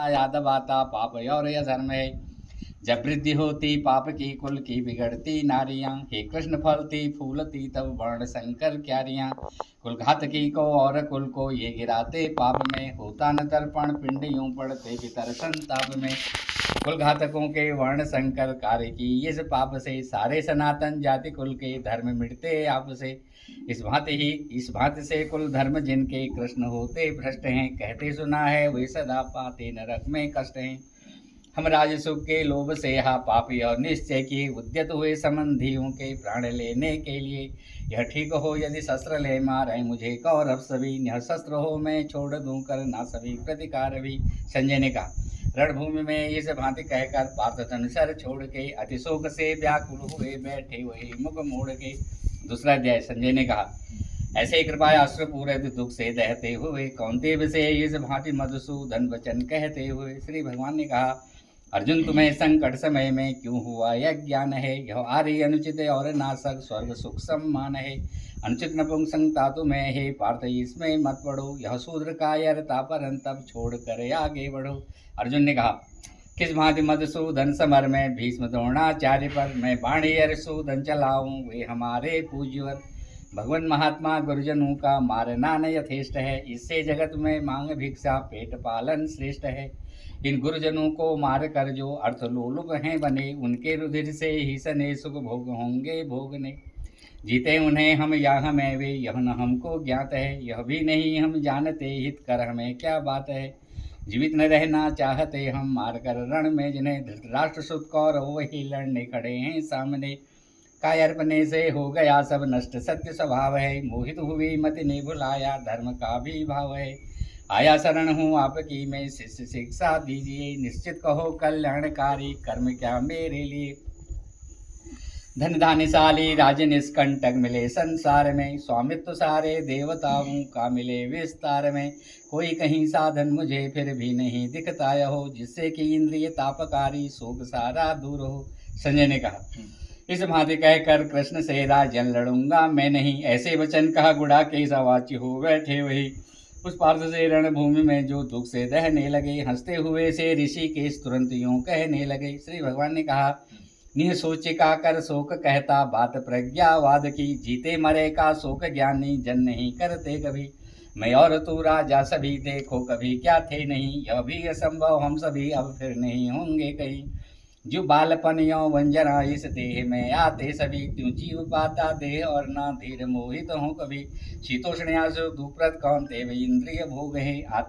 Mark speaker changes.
Speaker 1: यादव आता पाप और अधर्म है। जब वृद्धि होती पाप की कुल की बिगड़ती नारियां, हे कृष्ण फलती फूलती तब वर्ण शंकर क्यारियां। कुल घातकी को और कुल को ये गिराते पाप में, होता न तर्पण पिंड यूं पड़ते भीतर संताप में। कुल घातकों के वर्ण संकर कार्य की इस पाप से, सारे सनातन जाति कुल के धर्म मिटते आप से। इस भांति से कुल धर्म जिनके कृष्ण होते भ्रष्ट हैं, कहते सुना है वे सदा पाते नरक में कष्ट हैं। हम राजसुख के लोभ से हा पापी और निश्चय किए, उद्यत हुए संबंधियों के प्राण लेने के लिए। यह ठीक हो यदि शस्त्र ले मारे मुझे कौरव सभी, यह शस्त्र हो मैं छोड़ दूं करना सभी प्रतिकार भी। संजय ने कहा, रणभूमि में इस भांति कहकर पार्थ धनुषर छोड़ के, अतिशोक से व्याकुल हुए बैठे वही मुख मोड़ के। दूसरा अध्याय। संजय ने कहा, ऐसे कृपा अश्रु पूरे दुख से दहते हुए कौंतेय से इस भांति मधुसूदन वचन कहते हुए श्री भगवान ने कहा, अर्जुन तुम्हें संकट समय में क्यों हुआ यह ज्ञान है। यह आर्य अनुचित और नासक स्वर्ग सुख सम्मान है। अनुचित नपुंसकता तुम्हें है पार्थ इसमें मत पड़ो। यह शूद्र कायरता परन तब छोड़ कर आगे बढ़ो। अर्जुन ने कहा, किस भांति मधुसूदन समर में भीष्म द्रोणाचार्य पर मैं बाणी सूदन चलाऊं वे हमारे पूज्यवर। भगवान महात्मा गुरुजनों का मारना न यथेष्ट है। इससे जगत में मांग भिक्षा पेट पालन श्रेष्ठ है। इन गुरुजनों को मार कर जो अर्थ लोलुप हैं बने, उनके रुधिर से ही सने सुख भोग होंगे भोगने। जीते उन्हें हम या हमें वे, यह न हमको ज्ञात है। यह भी नहीं हम जानते हित कर हमें क्या बात है। जीवित न रहना चाहते हम मार कर रण में जिन्हें, धृतराष्ट्र सुत कौरव वही लड़ने खड़े हैं सामने। कायरपने से हो गया सब नष्ट सत्य स्वभाव है। मोहित हुई मति ने भुलाया धर्म का भी भाव है। आया शरण हूँ आपकी मैं शिष्य शिक्षा दीजिए। निश्चित कहो कल्याणकारी कर्म क्या मेरे लिए। धन धान्यशाली राज निष्कंटक मिले संसार में। स्वामित्व सारे देवताओं का मिले विस्तार में। कोई कहीं साधन मुझे फिर भी नहीं दिखता हो, जिससे कि इंद्रिय तापकारी शोक सारा दूर हो। संजय ने कहा, इस भांति कहकर कृष्ण से राजन लड़ूंगा मैं नहीं। ऐसे वचन कहा गुड़ा के सवाची हो बैठे वही। उस पार्थ से रणभूमि में जो दुख से दहने लगे, हंसते हुए से ऋषि के तुरंत यूं कहने लगे। श्री भगवान ने कहा, निह सोचिका कर शोक कहता बात प्रज्ञावाद की। जीते मरे का शोक ज्ञानी जन नहीं करते कभी। मैं और तू राजा सभी देखो कभी क्या थे नहीं। यह भी असंभव हम सभी अब फिर नहीं होंगे कहीं। जो बालपन यो वंजना इस देह में आते सभी, त्यों जीव पाता देह और ना धीर मोहित हो कभी। शीतोष्ण दुप्रद कौन देव इंद्रिय भोग है।